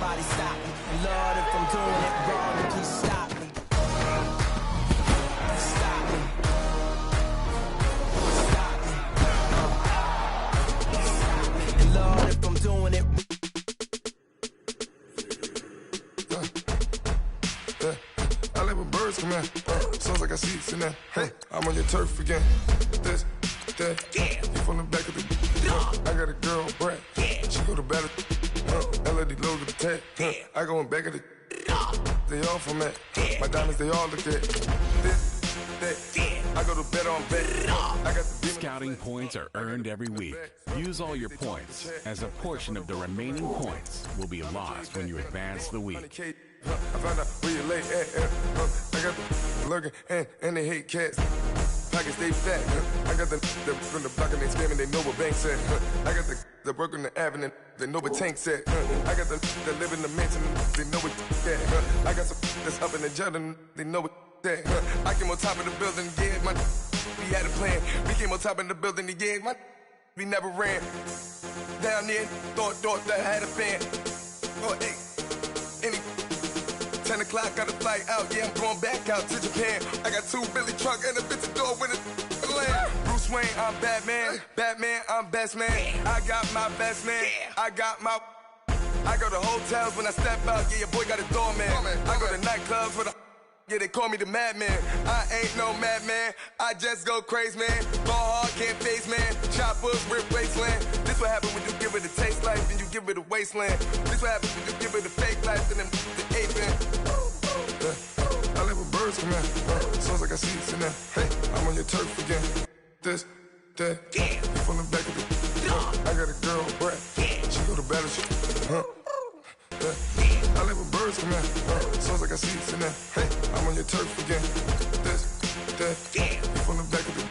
somebody stop me. And Lord, if I'm doing it wrong, then please stop me. Stop me. Stop me. Stop me. And Lord, if I'm doing it I like when birds come in. Sounds like I see it in there. Hey, I'm on your turf again. This, that, you from the back of the. I got a girl, Brad. She go to battle. LAD low to the tag. I go in back of the. They all from that. My diamonds, they all look at. This, that. I go to bed on bed. I got the Scouting points are earned every week. Use all your points, as a portion of the remaining points will be lost when you advance the week. I found out where you lay at. I got the lurking and they hate cats. Pockets stay fat. I got the from the block and they screaming, they know what bank said. I got the work on the avenue, they know what tank said. I got the live in the mansion, they know what that. I got some that's up in the jungle, they know what that. I came on top of the building, yeah, my we had a plan. We came on top of the building, yeah, my we never ran. Down there, thought that I had a fan. Oh, hey, any 10 o'clock, got a flight out, yeah, I'm going back out to Japan. I got 2 Billy truck and a bitch door with a land. Bruce Wayne, I'm Batman. Batman, I'm best man. I got my best man. I go to hotels when I step out, yeah, your boy got a doorman. I go to nightclubs with a yeah, they call me the madman. I ain't no madman. I just go crazy, man. Ball hard, can't face, man. Choppers, rip wasteland. This what happens when you give it a taste life and you give it a wasteland. This what happens when you give it a fake life and then the ape in. I like when birds come in. Sounds like I see it in there. Hey, I'm on your turf again. This, that, you from the back of the. I got a girl, Brad. She go to battleship. I like when birds come in. Sounds like I see it in there. Hey, I'm on your turf again. This, that, you from the back of the.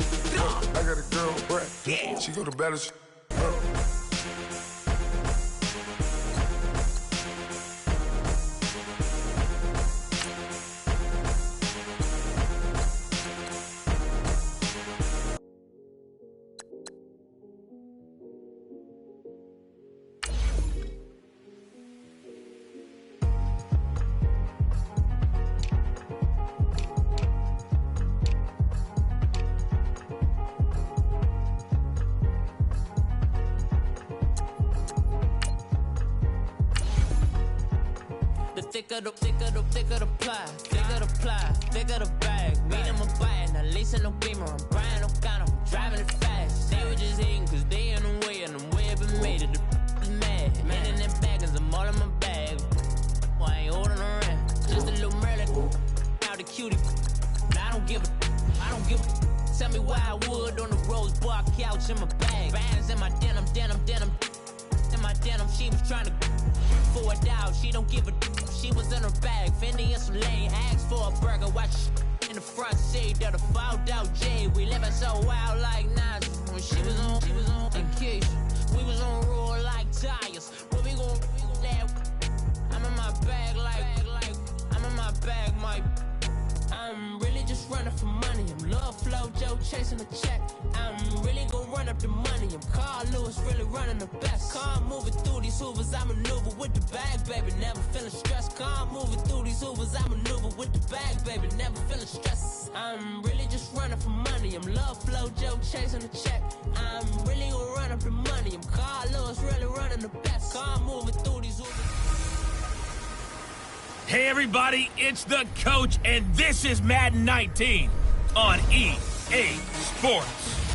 I got a girl, Brad. She go to battleship. thicker the ply, thicker the bag. Meet them a buying, not leasing no beamer. I'm Brian O'Connor, I'm driving it fast. They were just hating cause they in the way, and I'm way up and made it. The is mad. Man in them baggins, I'm all in my bag. I ain't holding around. Just a little Merlin, now the cutie. I don't give a. Tell me why I would on the rose bar couch in my bag. Bands in my denim. In my denim, she was trying to for a doubt. She don't give a. She was in her bag, Fendi and some lane. Asked for a burger, watch in the front seat. That a fouled out J. We living so wild like Nas. When she was on vacation, we was on roll like tires. Where we gon' laugh? I'm in my bag like I'm in my bag, Mike. I'm really just running for money. I'm Love Flow Joe chasing the check. I'm really gon' run up the money. I'm Carl Lewis, really running the best. Car moving through these hoovers, I maneuver with the bag, baby. Never feeling stressed. Car moving through these hoovers, I maneuver with the bag, baby. Never feeling stressed. I'm really just running for money. I'm Love Flow Joe chasing the check. I'm really gon' run up the money. I'm Carl Lewis, really running the best. Car moving through these hoovers. Hey everybody, it's the coach, and this is Madden 19 on EA Sports.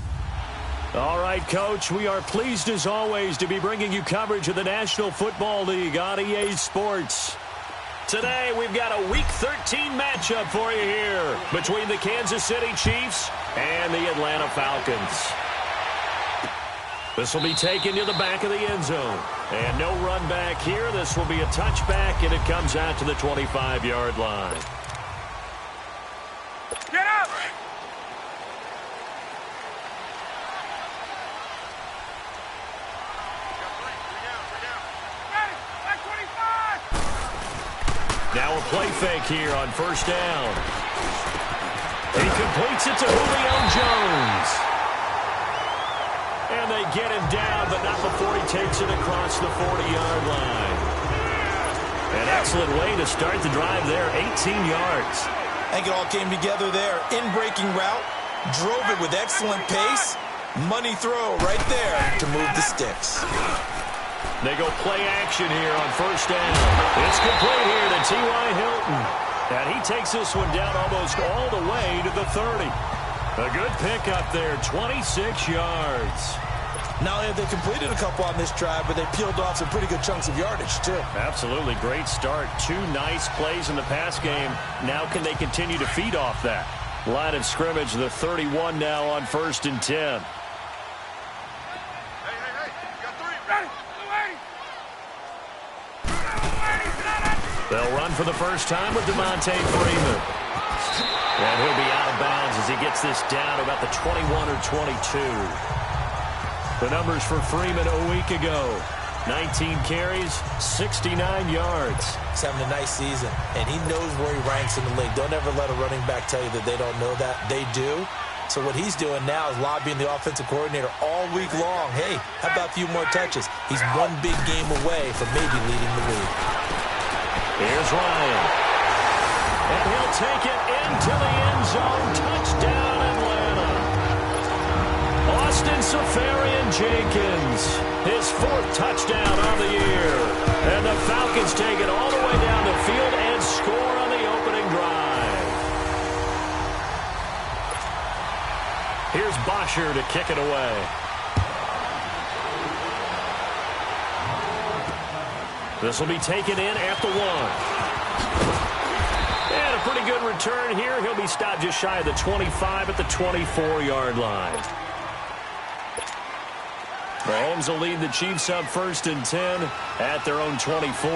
All right, Coach, we are pleased as always to be bringing you coverage of the National Football League on EA Sports. Today, we've got a Week 13 matchup for you here between the Kansas City Chiefs and the Atlanta Falcons. This will be taken to the back of the end zone. And no run back here. This will be a touchback, and it comes out to the 25-yard line. Get up! Now a play fake here on first down. He completes it to Julio Jones. And they get him down, but not before he takes it across the 40-yard line. An excellent way to start the drive there, 18 yards. I think it all came together there. In-breaking route, drove it with excellent pace. Money throw right there to move the sticks. They go play action here on first down. It's complete here to T.Y. Hilton. And he takes this one down almost all the way to the 30. A good pickup there, 26 yards. Not only have they completed a couple on this drive, but they peeled off some pretty good chunks of yardage, too. Absolutely. Great start. 2 nice plays in the pass game. Now can they continue to feed off that? Line of scrimmage, the 31 now on first and 10. They'll run for the first time with Devontae Freeman. And he'll be out of bounds as he gets this down about the 21 or 22. The numbers for Freeman a week ago. 19 carries, 69 yards. He's having a nice season, and he knows where he ranks in the league. Don't ever let a running back tell you that they don't know that. They do. So what he's doing now is lobbying the offensive coordinator all week long. Hey, how about a few more touches? He's one big game away from maybe leading the league. Here's Ryan. And he'll take it into the end zone. Touchdown, Atlanta. Austin Seferian-Jenkins, his 4th touchdown of the year. And the Falcons take it all the way down the field and score on the opening drive. Here's Bosher to kick it away. This will be taken in at the 1. And a pretty good return here. He'll be stopped just shy of the 25 at the 24-yard line. Mahomes will lead the Chiefs up first and 10 at their own 24.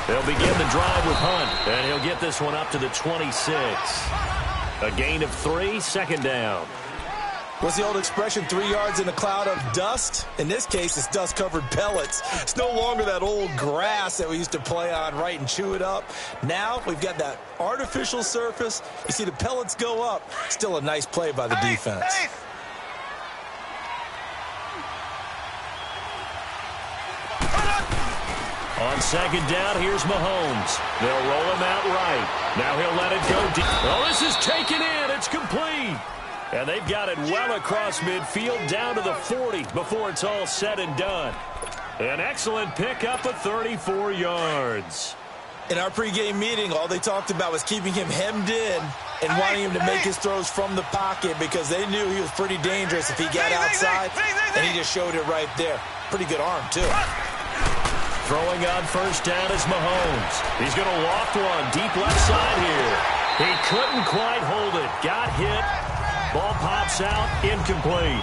They'll begin the drive with Hunt, and he'll get this one up to the 26. A gain of 3, second down. What's the old expression, 3 yards in a cloud of dust? In this case, it's dust-covered pellets. It's no longer that old grass that we used to play on, right, and chew it up. Now we've got that artificial surface. You see the pellets go up. Still a nice play by the defense. On second down, here's Mahomes. They'll roll him out right. Now he'll let it go deep. Oh, this is taken in. It's complete. And they've got it well across midfield down to the 40 before it's all said and done. An excellent pickup of 34 yards. In our pregame meeting, all they talked about was keeping him hemmed in and wanting him to make his throws from the pocket because they knew he was pretty dangerous if he got outside, and he just showed it right there. Pretty good arm, too. Throwing on first down is Mahomes. He's going to loft one deep left side here. He couldn't quite hold it. Got hit. Ball pops out, incomplete.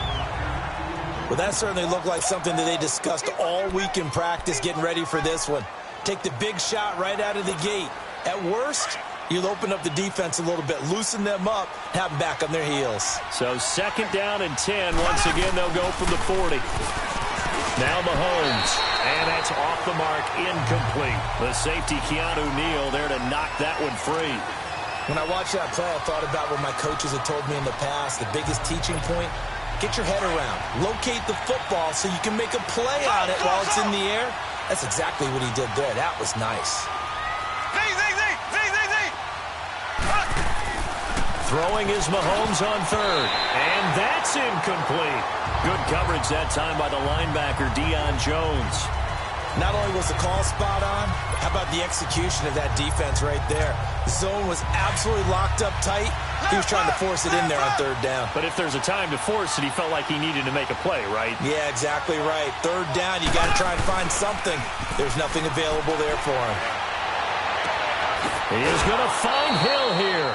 Well, that certainly looked like something that they discussed all week in practice getting ready for this one. Take the big shot right out of the gate. At worst, you'll open up the defense a little bit, loosen them up, have them back on their heels. So second down and 10. Once again, they'll go from the 40. Now Mahomes, and that's off the mark, incomplete. The safety, Keanu Neal, there to knock that one free. When I watched that play, I thought about what my coaches had told me in the past. The biggest teaching point, get your head around. Locate the football so you can make a play on it while it's in the air. That's exactly what he did there. That was nice. Throwing is Mahomes on third, and that's incomplete. Good coverage that time by the linebacker, Deion Jones. Not only was the call spot on, how about the execution of that defense right there? Zone was absolutely locked up tight. He was trying to force it in there on third down. But if there's a time to force it, he felt like he needed to make a play, right? Yeah, exactly right. Third down, you got to try and find something. There's nothing available there for him. He is going to find Hill here.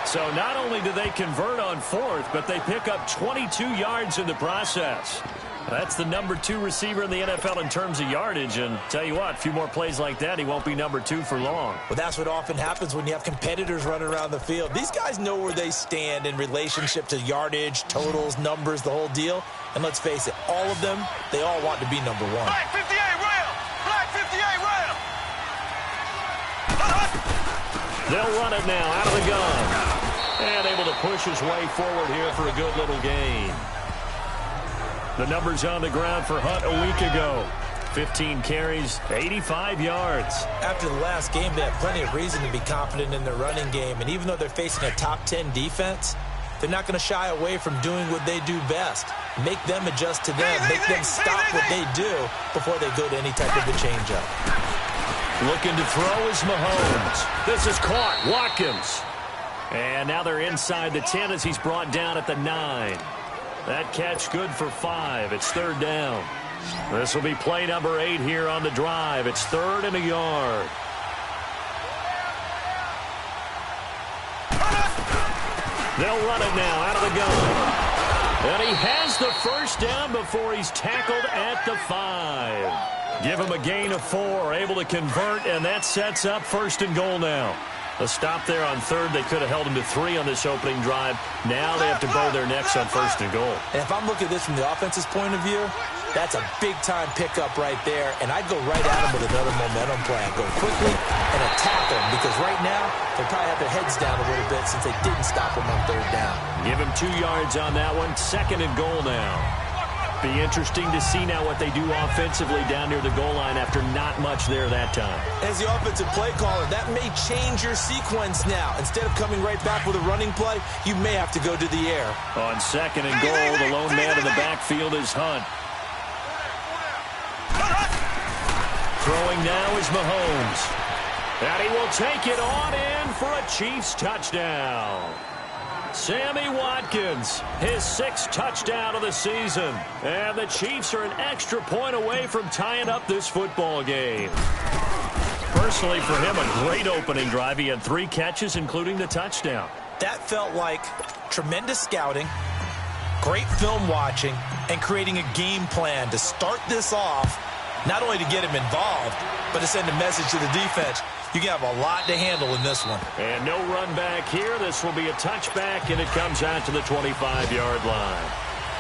So not only do they convert on fourth, but they pick up 22 yards in the process. That's the number 2 receiver in the NFL in terms of yardage. And tell you what, a few more plays like that, he won't be number 2 for long. Well, that's what often happens when you have competitors running around the field. These guys know where they stand in relationship to yardage, totals, numbers, the whole deal. And let's face it, all of them, they all want to be number 1. Black 58 rail! Black 58 rail! They'll run it now out of the gun. And able to push his way forward here for a good little gain. The numbers on the ground for Hunt a week ago. 15 carries, 85 yards. After the last game, they have plenty of reason to be confident in their running game. And even though they're facing a top 10 defense, they're not going to shy away from doing what they do best. Make them adjust to them. Make them stop what they do before they go to any type of a changeup. Looking to throw is Mahomes. This is caught. Watkins. And now they're inside the 10 as he's brought down at the 9. That catch good for 5. It's third down. This will be play number 8 here on the drive. It's 3rd and a yard. They'll run it now out of the gun. And he has the first down before he's tackled at the 5. Give him a gain of 4, able to convert, and that sets up 1st and goal now. A stop there on 3rd. They could have held him to 3 on this opening drive. Now they have to bow their necks on 1st and goal. And if I'm looking at this from the offense's point of view, that's a big-time pickup right there, and I'd go right at him with another momentum play. I'd go quickly and attack him, because right now they probably have their heads down a little bit since they didn't stop him on 3rd down. Give him 2 yards on that one. 2nd and goal now. Be interesting to see now what they do offensively down near the goal line after not much there that time. As the offensive play caller, that may change your sequence now. Instead of coming right back with a running play, you may have to go to the air. On 2nd and goal, the lone man in the backfield is Hunt. Throwing now is Mahomes. And he will take it on in for a Chiefs touchdown. Sammy Watkins, his 6th touchdown of the season. And the Chiefs are an extra point away from tying up this football game. Personally, for him, a great opening drive. He had 3 catches, including the touchdown. That felt like tremendous scouting, great film watching, and creating a game plan to start this off, not only to get him involved, but to send a message to the defense. You can have a lot to handle in this one. And no run back here. This will be a touchback, and it comes out to the 25-yard line.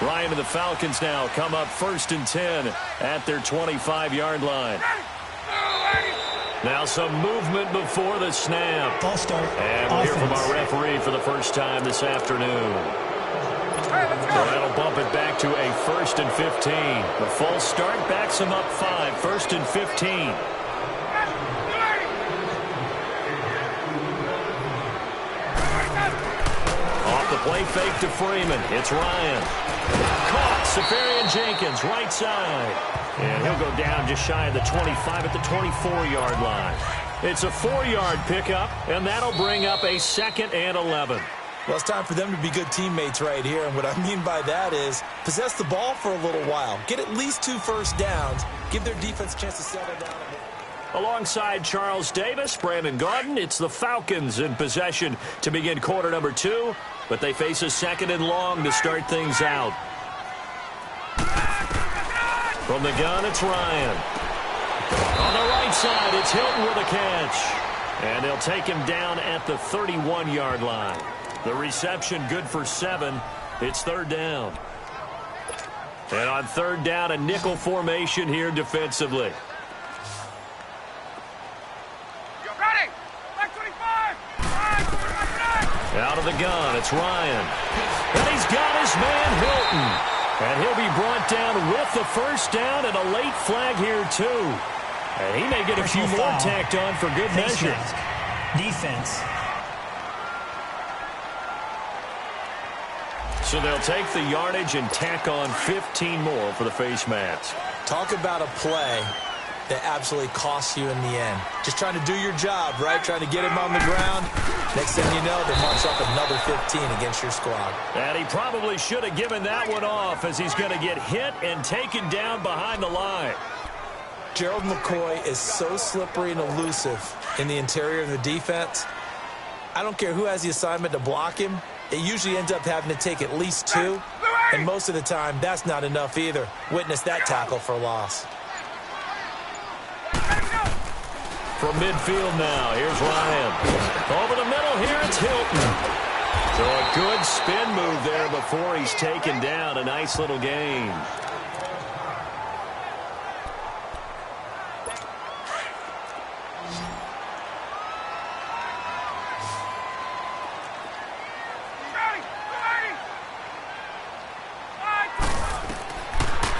Ryan and the Falcons now come up 1st and 10 at their 25-yard line. Now some movement before the snap. Ball start. And we'll hear from our referee for the first time this afternoon. So that'll bump it back to a 1st and 15. The false start backs him up 5. 1st and 15. Off the play fake to Freeman. It's Ryan. Caught. Safarian Jenkins, right side. And he'll go down just shy of the 25 at the 24-yard line. It's a 4-yard pickup, and that'll bring up a 2nd and 11. Well, it's time for them to be good teammates right here, and what I mean by that is possess the ball for a little while. Get at least 2 first downs. Give their defense a chance to settle down a bit. Alongside Charles Davis, Brandon Gaudin, it's the Falcons in possession to begin quarter number 2, but they face a 2nd and long to start things out. From the gun, it's Ryan. On the right side, it's Hilton with a catch. And they'll take him down at the 31-yard line. The reception good for 7. It's 3rd down. And on 3rd down, a nickel formation here defensively. Ready! Back 25! Out of the gun, it's Ryan. And he's got his man Hilton. And he'll be brought down with the first down and a late flag here, too. And he may get a few more tacked on for good measure. Defense. So they'll take the yardage and tack on 15 more for the face mask. Talk about a play that absolutely costs you in the end. Just trying to do your job, right? Trying to get him on the ground. Next thing you know, they march up another 15 against your squad. And he probably should have given that one off as he's going to get hit and taken down behind the line. Gerald McCoy is so slippery and elusive in the interior of the defense. I don't care who has the assignment to block him. It usually ends up having to take at least 2. And most of the time, that's not enough either. Witness that tackle for loss. From midfield now, here's Ryan. Over the middle here, it's Hilton. So a good spin move there before he's taken down. A nice little gain.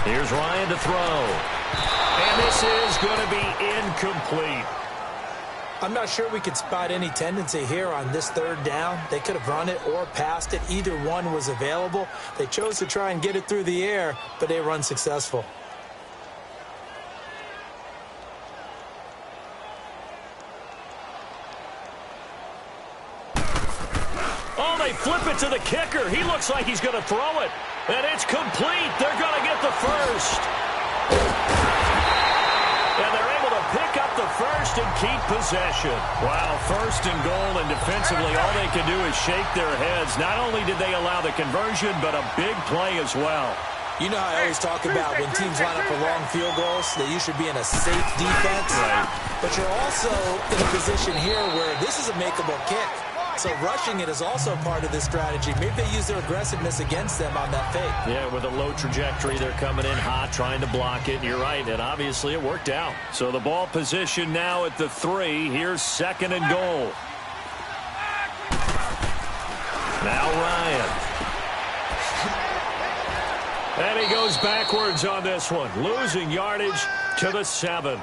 Here's Ryan to throw. And this is going to be incomplete. I'm not sure we could spot any tendency here on this third down. They could have run it or passed it. Either one was available. They chose to try and get it through the air, but they were unsuccessful. Oh, they flip it to the kicker. He looks like he's going to throw it. And it's complete. They're going to get the first. And they're able to pick up the first and keep possession. Wow, first and goal, and defensively all they can do is shake their heads. Not only did they allow the conversion, but a big play as well. You know how I always talk about when teams line up for long field goals, that you should be in a safe defense. Right. But you're also in a position here where this is a makeable kick. So rushing it is also part of this strategy. Maybe they use their aggressiveness against them on that fake. Yeah, with a low trajectory, they're coming in hot, trying to block it. You're right, and obviously it worked out. So the ball position now at the 3. Here's second and goal. Now Ryan. And he goes backwards on this one, losing yardage to the 7.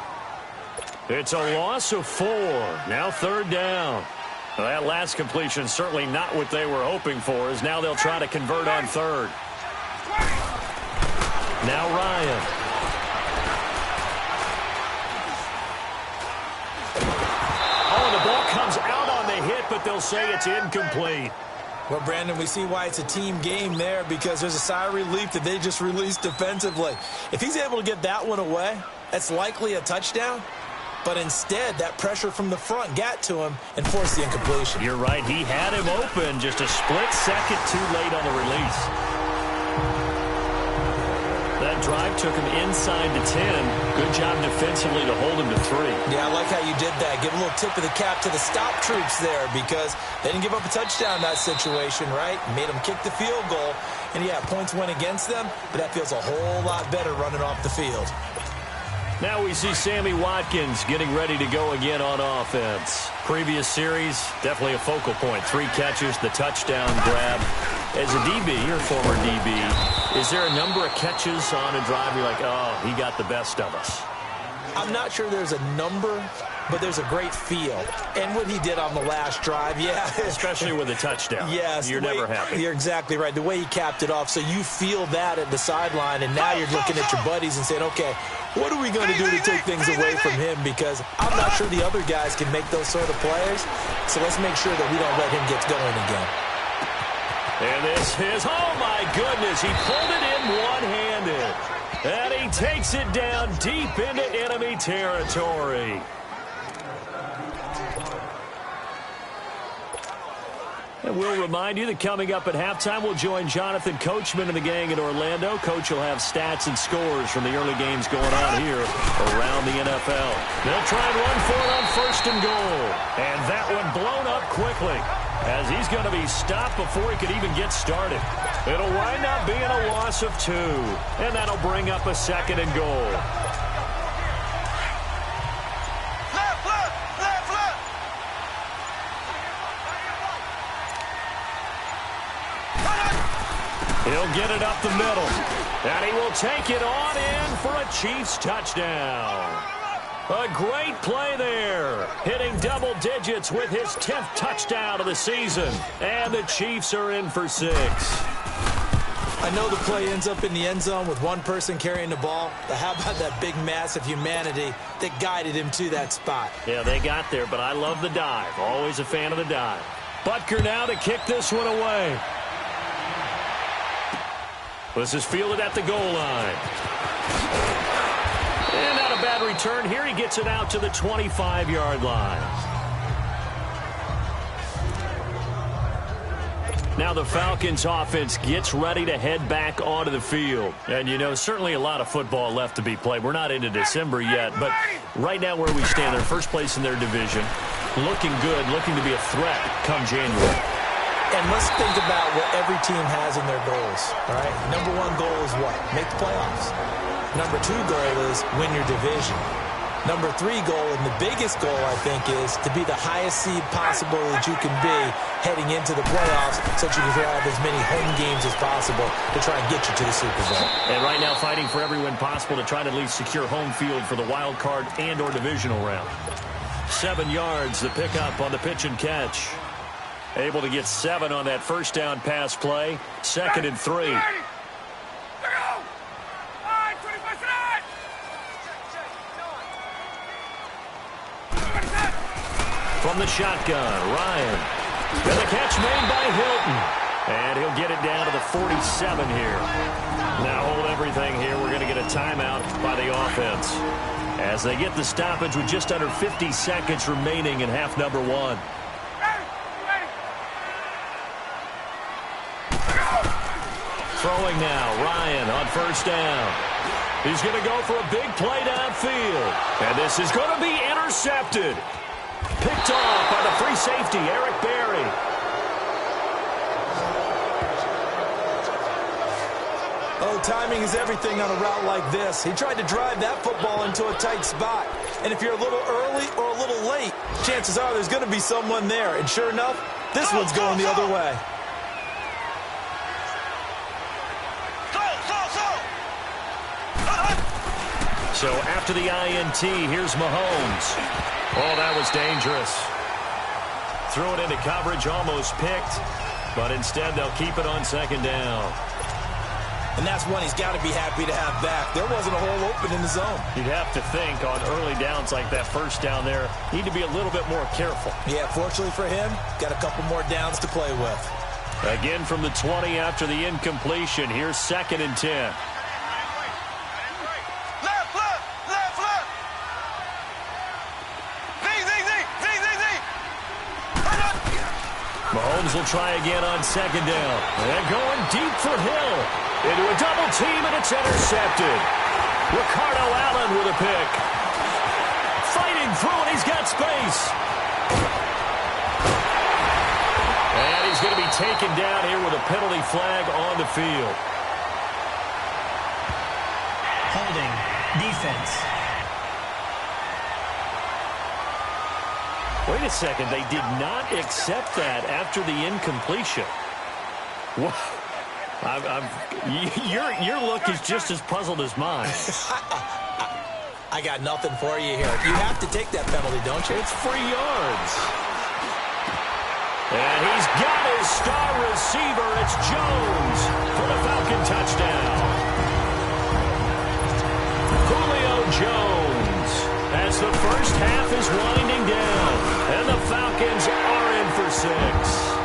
It's a loss of 4. Now third down. Well, that last completion certainly not what they were hoping for, as now they'll try to convert on third. Now Ryan. Oh, and the ball comes out on the hit, but they'll say it's incomplete. Well, Brandon, we see why it's a team game there, because there's a sigh of relief that they just released defensively. If he's able to get that one away, that's likely a touchdown. But instead, that pressure from the front got to him and forced the incompletion. You're right. He had him open, just a split second too late on the release. That drive took him inside the 10. Good job defensively to hold him to 3. Yeah, I like how you did that. Give a little tip of the cap to the stop troops there, because they didn't give up a touchdown in that situation, right? Made them kick the field goal. And, yeah, points went against them, but that feels a whole lot better running off the field. Now we see Sammy Watkins getting ready to go again on offense. Previous series, definitely a focal point. 3 catches, the touchdown grab. As a DB, or former DB, is there a number of catches on a drive you're like, oh, he got the best of us? I'm not sure there's a number, but there's a great feel. And what he did on the last drive, yeah. Especially with a touchdown. Yes. You're never happy. You're exactly right. The way he capped it off, so you feel that at the sideline, and now you're looking at your buddies and saying, okay, what are we going to do to take things away from him? Because I'm not sure the other guys can make those sort of plays, so let's make sure that we don't let him get going again. And this is, oh my goodness, he pulled it in one-handed. And he takes it down deep into enemy territory. And we'll remind you that coming up at halftime, we'll join Jonathan Coachman and the gang in Orlando. Coach will have stats and scores from the early games going on here around the NFL. They'll try and run for it on first and goal. And that one blown up quickly, as he's going to be stopped before he could even get started. It'll wind up being a loss of 2, and that'll bring up a second and goal. He'll get it up the middle, and he will take it on in for a Chiefs touchdown. A great play there, hitting double digits with his 10th touchdown of the season, and the Chiefs are in for 6. I know the play ends up in the end zone with one person carrying the ball, but how about that big mass of humanity that guided him to that spot? Yeah, they got there, but I love the dive. Always a fan of the dive. Butker now to kick this one away. This is fielded at the goal line. And not a bad return here. He gets it out to the 25-yard line. Now the Falcons offense gets ready to head back onto the field. And, you know, certainly a lot of football left to be played. We're not into December yet, but right now where we stand, they're first place in their division. Looking good, looking to be a threat come January. And let's think about what every team has in their goals, all right? Number 1 goal is what? Make the playoffs. Number 2 goal is win your division. Number 3 goal, and the biggest goal, I think, is to be the highest seed possible that you can be heading into the playoffs so that you can have as many home games as possible to try and get you to the Super Bowl. And right now fighting for every win possible to try to at least secure home field for the wild card and or divisional round. 7 yards, the pickup on the pitch and catch. Able to get 7 on that first down pass play. 2nd and 3. From the shotgun, Ryan. And the catch made by Hilton. And he'll get it down to the 47 here. Now hold everything here. We're going to get a timeout by the offense as they get the stoppage with just under 50 seconds remaining in half number 1. Throwing now, Ryan on first down. He's going to go for a big play downfield. And this is going to be intercepted. Picked off by the free safety, Eric Berry. Oh, timing is everything on a route like this. He tried to drive that football into a tight spot. And if you're a little early or a little late, chances are there's going to be someone there. And sure enough, this one's going the other way. So after the INT, here's Mahomes. Oh, that was dangerous. Threw it into coverage, almost picked. But instead, they'll keep it on 2nd down. And that's one he's got to be happy to have back. There wasn't a hole open in the zone. You'd have to think on early downs like that first down there, need to be a little bit more careful. Yeah, fortunately for him, got a couple more downs to play with. Again from the 20 after the incompletion. Here's 2nd and 10. Mahomes will try again on 2nd down. And going deep for Hill. Into a double team, and it's intercepted. Ricardo Allen with a pick. Fighting through, and he's got space. And he's going to be taken down here with a penalty flag on the field. Holding. Defense. Wait a second. They did not accept that after the incompletion. What? Your look is just as puzzled as mine. I got nothing for you here. You have to take that penalty, don't you? It's free yards. And he's got his star receiver. It's Jones for the Falcon touchdown. Julio Jones as the first half is winding down. And the Falcons are in for 6.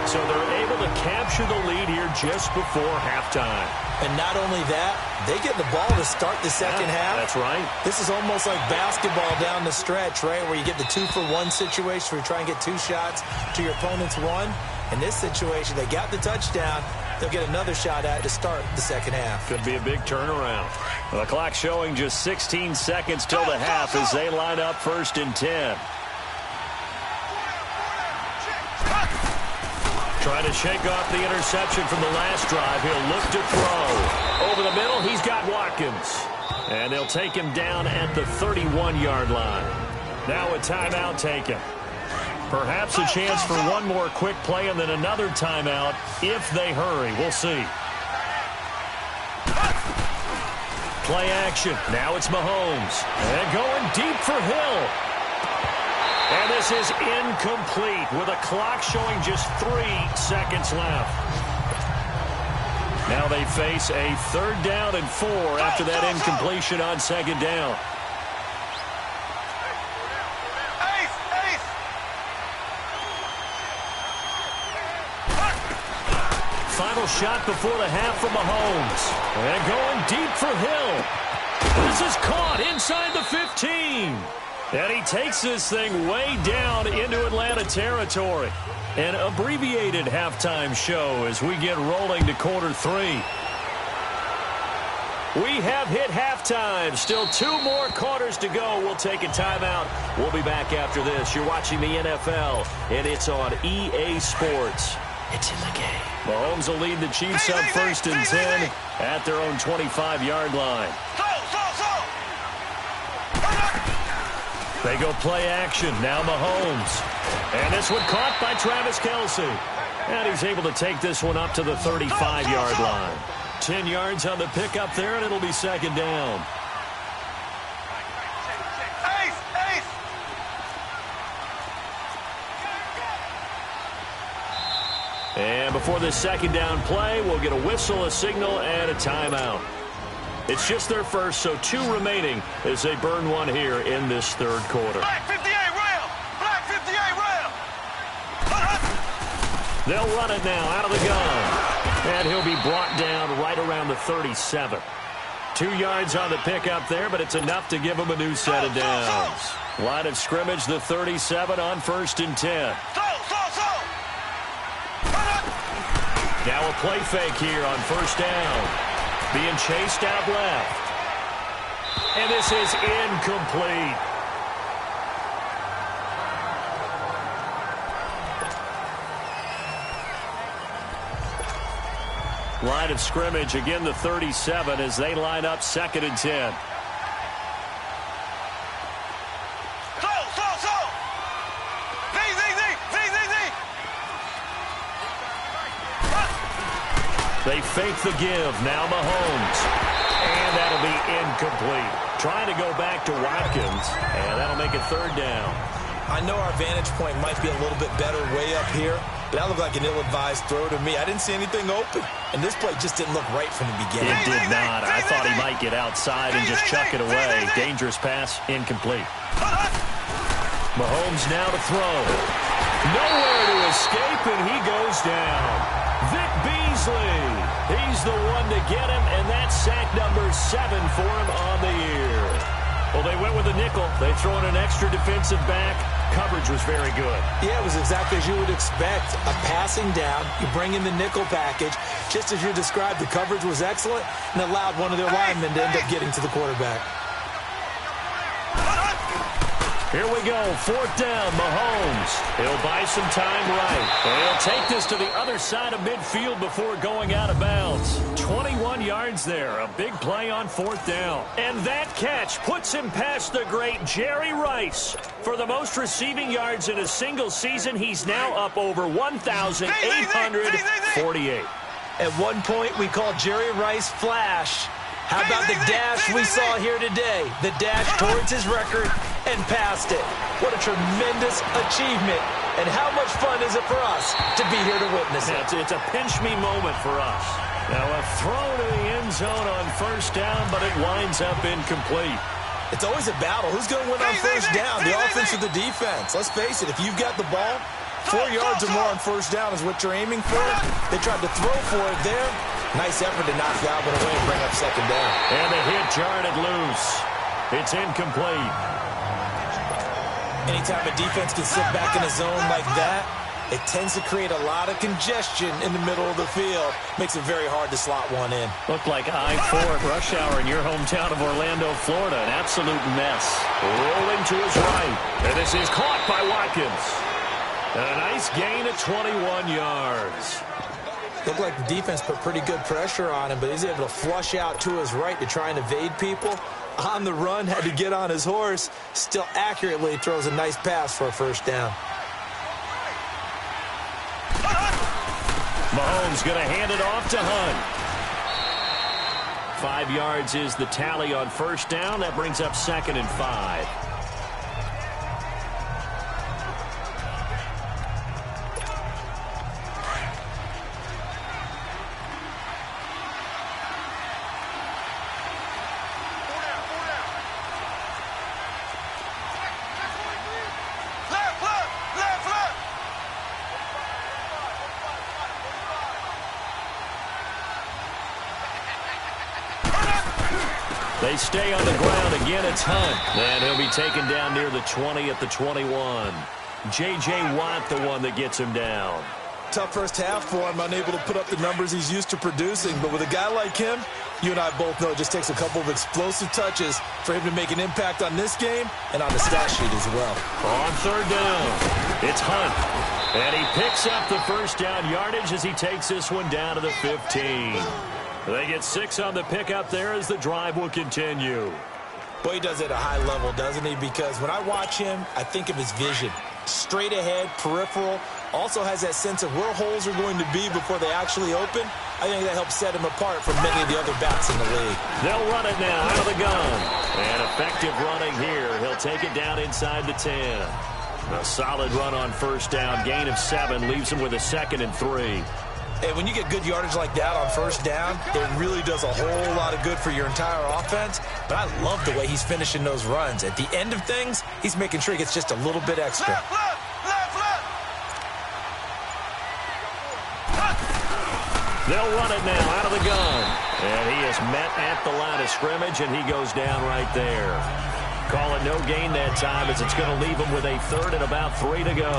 So they're able to capture the lead here just before halftime. And not only that, they get the ball to start the second half. That's right. This is almost like basketball down the stretch, right, where you get the 2-for-1 situation where you try and get 2 shots to your opponent's 1. In this situation, they got the touchdown. They'll get another shot at to start the second half. Could be a big turnaround. Well, the clock showing just 16 seconds till the half as they line up 1st and 10. Trying to shake off the interception from the last drive. He'll look to throw. Over the middle, he's got Watkins. And they'll take him down at the 31-yard line. Now a timeout taken. Perhaps a chance for one more quick play and then another timeout if they hurry. We'll see. Play action. Now it's Mahomes. And going deep for Hill. And this is incomplete with a clock showing just 3 seconds left. Now they face a 3rd down and 4 after that incompletion on 2nd down. Final shot before the half from Mahomes. And going deep for Hill. This is caught inside the 15. And he takes this thing way down into Atlanta territory. An abbreviated halftime show as we get rolling to quarter 3. We have hit halftime. Still 2 more quarters to go. We'll take a timeout. We'll be back after this. You're watching the NFL, and it's on EA Sports. It's in the game. Mahomes will lead the Chiefs up 1st and 10 at their own 25-yard line. They go play action. Now Mahomes. And this one caught by Travis Kelce. And he's able to take this one up to the 35-yard line. 10 yards on the pickup there, and it'll be second down. And before this second down play, we'll get a whistle, a signal, and a timeout. It's just their first, so 2 remaining as they burn one here in this third quarter. Black 58 rail! Black 58 rail! They'll run it now out of the gun. And he'll be brought down right around the 37. 2 yards on the pickup there, but it's enough to give him a new set of downs. Line of scrimmage, the 37 on 1st and 10. Now a play fake here on 1st down. Being chased out left. And this is incomplete. Line of scrimmage, again the 37 as they line up 2nd and 10. They fake the give. Now Mahomes. And that'll be incomplete. Trying to go back to Watkins. And that'll make it 3rd down. I know our vantage point might be a little bit better way up here, but that looked like an ill-advised throw to me. I didn't see anything open. And this play just didn't look right from the beginning. It did not. I thought he might get outside and just chuck it away. Dangerous pass, incomplete. Mahomes now to throw. Nowhere to escape, and he goes down. Vic Beasley. He's the one to get him, and that's sack number 7 for him on the year. Well, they went with a nickel. They throw in an extra defensive back. Coverage was very good. Yeah, it was exactly as you would expect. A passing down. You bring in the nickel package. Just as you described, the coverage was excellent and allowed one of their linemen to end up getting to the quarterback. Here we go, 4th down, Mahomes. He'll buy some time right. And he'll take this to the other side of midfield before going out of bounds. 21 yards there, a big play on 4th down. And that catch puts him past the great Jerry Rice. For the most receiving yards in a single season, he's now up over 1,848. At one point, we called Jerry Rice Flash. How about the dash we saw here today? The dash towards his record and past it. What a tremendous achievement. And how much fun is it for us to be here to witness it? It's a pinch-me moment for us. Now a throw to the end zone on 1st down, but it winds up incomplete. It's always a battle. Who's going to win on 1st down? The offense or the defense? Let's face it, if you've got the ball, 4 yards or more on 1st down is what you're aiming for. They tried to throw for it there. Nice effort to knock that one away and bring up 2nd down. And the hit jarred it loose. It's incomplete. Anytime a defense can sit back in a zone like that, it tends to create a lot of congestion in the middle of the field. Makes it very hard to slot one in. Looked like I-4 at rush hour in your hometown of Orlando, Florida. An absolute mess. Rolling to his right. And this is caught by Watkins. And a nice gain of 21 yards. Looked like the defense put pretty good pressure on him, but he's able to flush out to his right to try and evade people. On the run, had to get on his horse. Still accurately throws a nice pass for a 1st down. Mahomes going to hand it off to Hunt. 5 yards is the tally on 1st down. That brings up 2nd and 5. They stay on the ground. Again, it's Hunt. And he'll be taken down near the 20 at the 21. J.J. Watt, the one that gets him down. Tough first half for him, unable to put up the numbers he's used to producing. But with a guy like him, you and I both know it just takes a couple of explosive touches for him to make an impact on this game and on the stat sheet as well. On 3rd down, it's Hunt. And he picks up the 1st down yardage as he takes this one down to the 15. They get 6 on the pickup there as the drive will continue. Well, he does it at a high level, doesn't he? Because when I watch him, I think of his vision. Straight ahead, peripheral, also has that sense of where holes are going to be before they actually open. I think that helps set him apart from many of the other backs in the league. They'll run it now out of the gun. And effective running here. He'll take it down inside the 10. A solid run on first down. Gain of 7 leaves him with a 2nd and 3. Hey, when you get good yardage like that on first down, it really does a whole lot of good for your entire offense. But I love the way he's finishing those runs. At the end of things, he's making sure he gets just a little bit extra. Left, left, left, left. They'll run it now out of the gun. And he is met at the line of scrimmage, and he goes down right there. Call it no gain that time, as it's going to leave him with a 3rd and about 3 to go.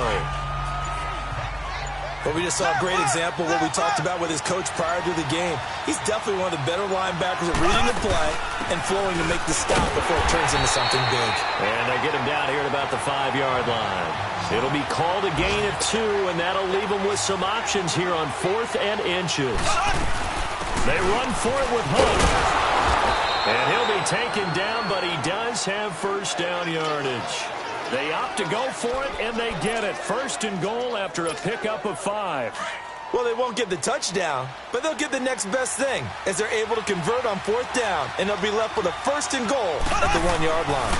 But we just saw a great example of what we talked about with his coach prior to the game. He's definitely one of the better linebackers at reading the play and flowing to make the stop before it turns into something big. And they get him down here at about the 5-yard line. It'll be called a gain of 2, and that'll leave him with some options here on 4th and inches. They run for it with Hook. And he'll be taken down, but he does have first down yardage. They opt to go for it, and they get it. 1st and goal after a pickup of 5. Well, they won't get the touchdown, but they'll get the next best thing as they're able to convert on 4th down, and they'll be left with a 1st and goal at the 1-yard line.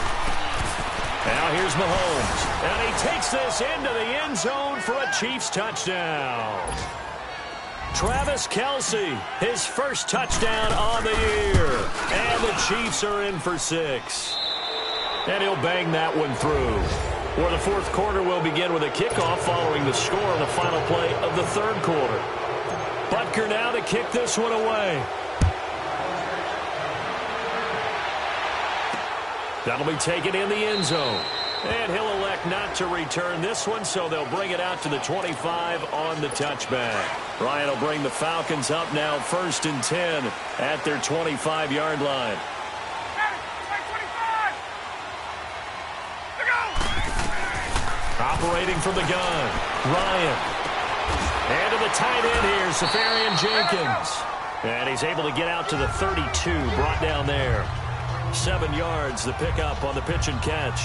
Now here's Mahomes, and he takes this into the end zone for a Chiefs touchdown. Travis Kelce, his first touchdown on the year, and the Chiefs are in for 6. And he'll bang that one through. Where the 4th quarter will begin with a kickoff following the score on the final play of the 3rd quarter. Butker now to kick this one away. That'll be taken in the end zone. And he'll elect not to return this one, so they'll bring it out to the 25 on the touchback. Ryan will bring the Falcons up now 1st and 10 at their 25-yard line. Operating from the gun, Ryan. And to the tight end here, Safarian Jenkins. And he's able to get out to the 32, brought down there. 7 yards, the pickup on the pitch and catch.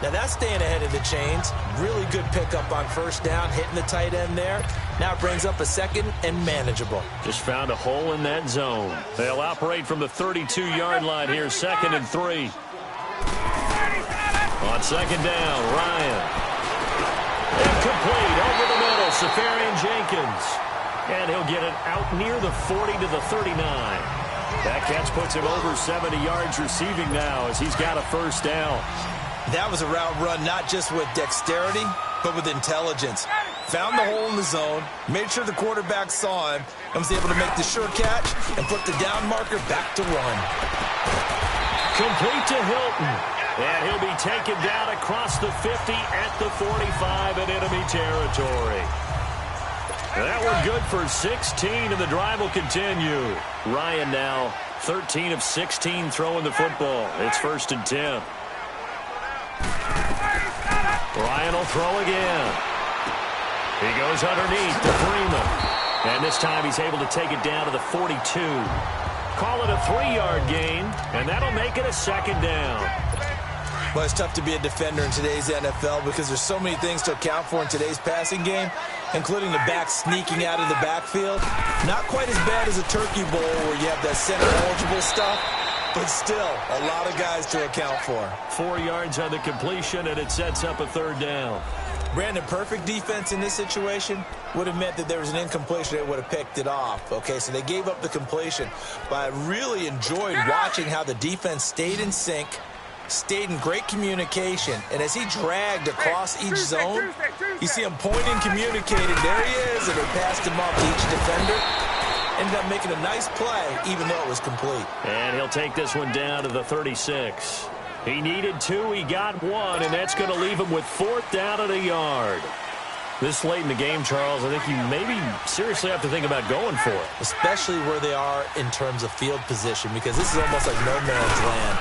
Now that's staying ahead of the chains. Really good pickup on first down, hitting the tight end there. Now it brings up a 2nd and manageable. Just found a hole in that zone. They'll operate from the 32-yard line here, 2nd and 3. On 2nd down, Ryan. Incomplete over the middle, Safarian Jenkins. And he'll get it out near the 40 to the 39. That catch puts him over 70 yards receiving now as he's got a first down. That was a route run not just with dexterity, but with intelligence. Found the hole in the zone, made sure the quarterback saw him, and was able to make the sure catch and put the down marker back to run. Complete to Hilton. And he'll be taken down across the 50 at the 45 in enemy territory. That one good for 16, and the drive will continue. Ryan now 13 of 16 throwing the football. It's 1st and 10. Ryan will throw again. He goes underneath to Freeman. And this time he's able to take it down to the 42. Call it a 3-yard gain, and that'll make it a 2nd down. Well, it's tough to be a defender in today's NFL because there's so many things to account for in today's passing game, including the back sneaking out of the backfield. Not quite as bad as a turkey bowl where you have that center-eligible stuff, but still a lot of guys to account for. 4 yards on the completion, and it sets up a 3rd down. Brandon, perfect defense in this situation would have meant that there was an incompletion that would have picked it off. Okay, so they gave up the completion, but I really enjoyed watching how the defense stayed in sync, stayed in great communication, and as he dragged across each zone, you see him pointing, communicating, there he is, and they passed him off to each defender. Ended up making a nice play, even though it was complete. And he'll take this one down to the 36. He needed 2, he got 1, and that's going to leave him with 4th down at a yard. This late in the game, Charles, I think you maybe seriously have to think about going for it. Especially where they are in terms of field position, because this is almost like no man's land.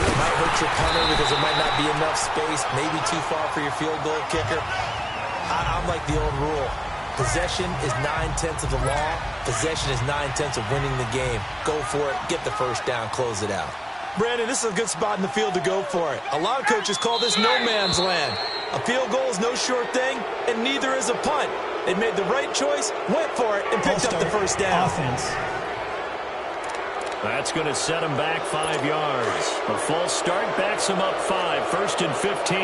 It might hurt your punter because there might not be enough space, maybe too far for your field goal kicker. I'm like the old rule. Possession is 9/10 of the law. Possession is 9/10 of winning the game. Go for it, get the first down, close it out. Brandon, this is a good spot in the field to go for it. A lot of coaches call this no man's land. A field goal is no sure thing, and neither is a punt. They made the right choice, went for it, and picked up the first down. Offense. That's going to set him back 5 yards. A false start backs him up 5, 1st and 15.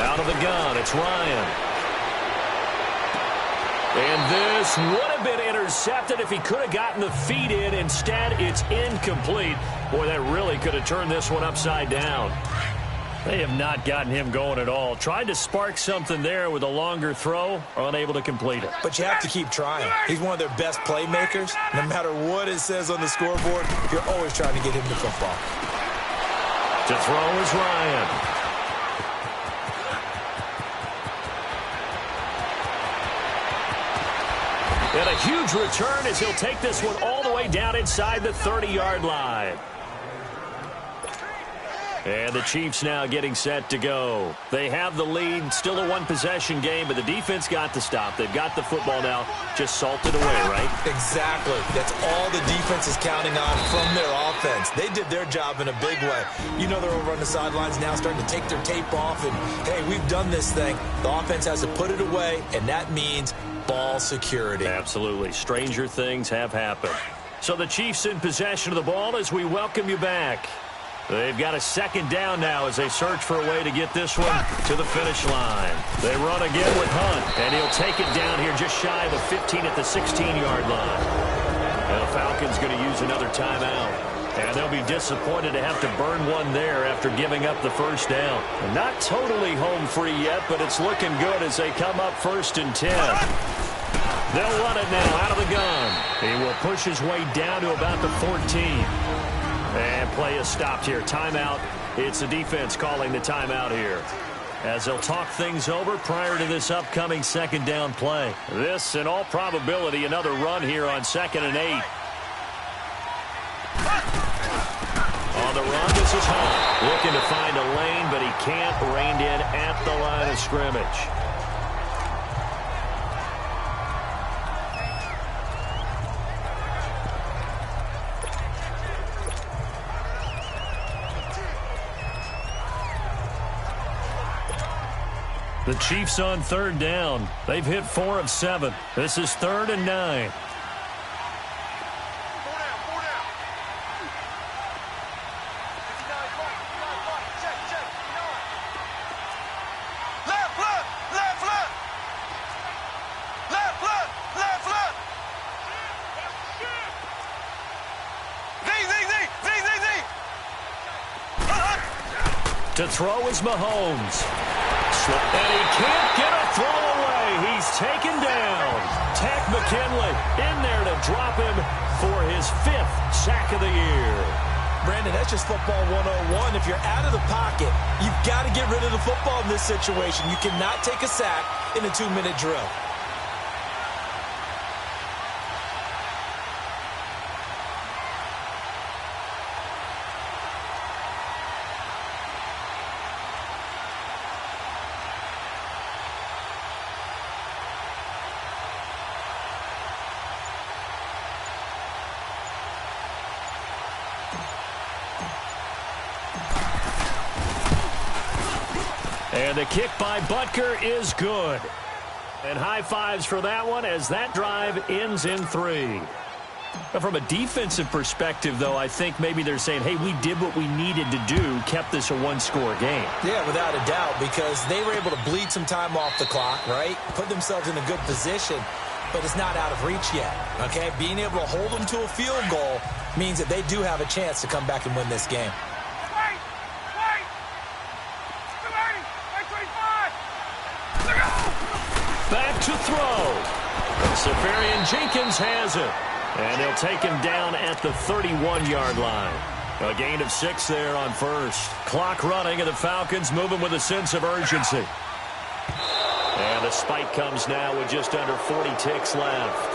Out of the gun, it's Ryan. And this would have been intercepted if he could have gotten the feet in. Instead, it's incomplete. Boy, that really could have turned this one upside down. They have not gotten him going at all. Tried to spark something there with a longer throw, unable to complete it. But you have to keep trying. He's one of their best playmakers. No matter what it says on the scoreboard, you're always trying to get him the football. To throw is Ryan. And a huge return as he'll take this one all the way down inside the 30-yard line. And the Chiefs now getting set to go. They have the lead, still a one-possession game, but the defense got the stop. They've got the football now, just salted away, right? Exactly. That's all the defense is counting on from their offense. They did their job in a big way. You know they're over on the sidelines now starting to take their tape off, and, hey, we've done this thing. The offense has to put it away, and that means ball security. Absolutely. Stranger things have happened. So the Chiefs in possession of the ball as we welcome you back. They've got a second down now as they search for a way to get this one to the finish line. They run again with Hunt, and he'll take it down here just shy of the 15 at the 16-yard line. And the Falcons going to use another timeout. And they'll be disappointed to have to burn one there after giving up the first down. Not totally home free yet, but it's looking good as they come up 1st and 10. They'll run it now out of the gun. He will push his way down to about the 14. And play is stopped here. Timeout. It's the defense calling the timeout here, as they'll talk things over prior to this upcoming second down play. This, in all probability, another run here on 2nd and 8. On the run, this is Hunt. Looking to find a lane, but he can't. Reined in at the line of scrimmage. The Chiefs on 3rd down. They've hit 4 of 7. This is 3rd and 9. To throw is Mahomes. And he can't get a throw away. He's taken down. Tack McKinley in there to drop him for his 5th sack of the year. Brandon, that's just football 101. If you're out of the pocket, you've got to get rid of the football in this situation. You cannot take a sack in a 2-minute drill. And the kick by Butker is good. And high fives for that one as that drive ends in 3. Now, from a defensive perspective, though, I think maybe they're saying, hey, we did what we needed to do, kept this a one-score game. Yeah, without a doubt, because they were able to bleed some time off the clock, right? Put themselves in a good position, but it's not out of reach yet, okay? Being able to hold them to a field goal means that they do have a chance to come back and win this game. Back to throw. Safarian Jenkins has it. And they'll take him down at the 31-yard line. A gain of 6 there on 1st. Clock running, and the Falcons moving with a sense of urgency. And the spike comes now with just under 40 ticks left.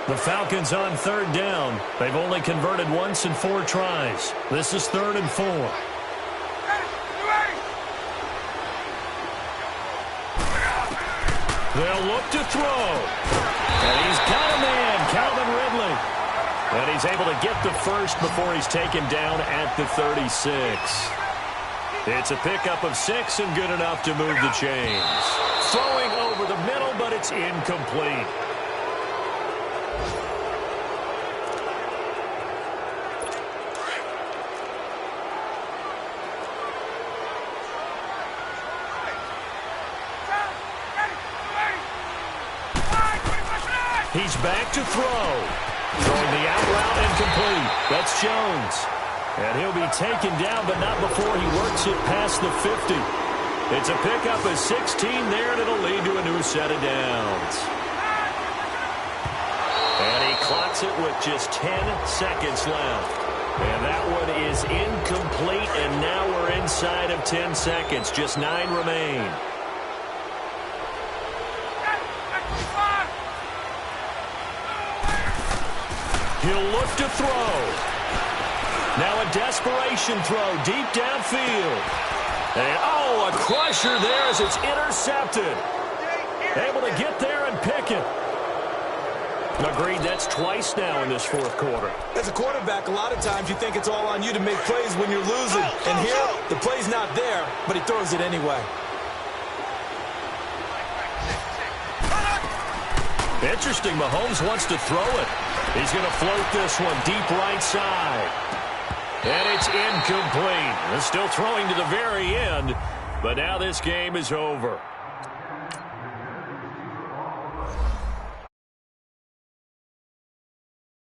The Falcons on 3rd down. They've only converted once in 4 tries. This is 3rd and 4. They'll look to throw. And he's got a man, Calvin Ridley. And he's able to get the first before he's taken down at the 36. It's a pickup of 6 and good enough to move the chains. Throwing over the middle, but it's incomplete. He's back to throw. Throwing the out route and complete. That's Jones. And he'll be taken down, but not before he works it past the 50. It's a pickup of 16 there, and it'll lead to a new set of downs. And he clocks it with just 10 seconds left. And that one is incomplete, and now we're inside of 10 seconds. Just 9 remain. He'll look to throw. Now a desperation throw deep downfield. And, oh, a crusher there as it's intercepted. Able to get there and pick it. Agreed, that's twice now in this fourth quarter. As a quarterback, a lot of times you think it's all on you to make plays when you're losing. And here, the play's not there, but he throws it anyway. Interesting, Mahomes wants to throw it. He's going to float this one deep right side. And it's incomplete. They're still throwing to the very end, but now this game is over.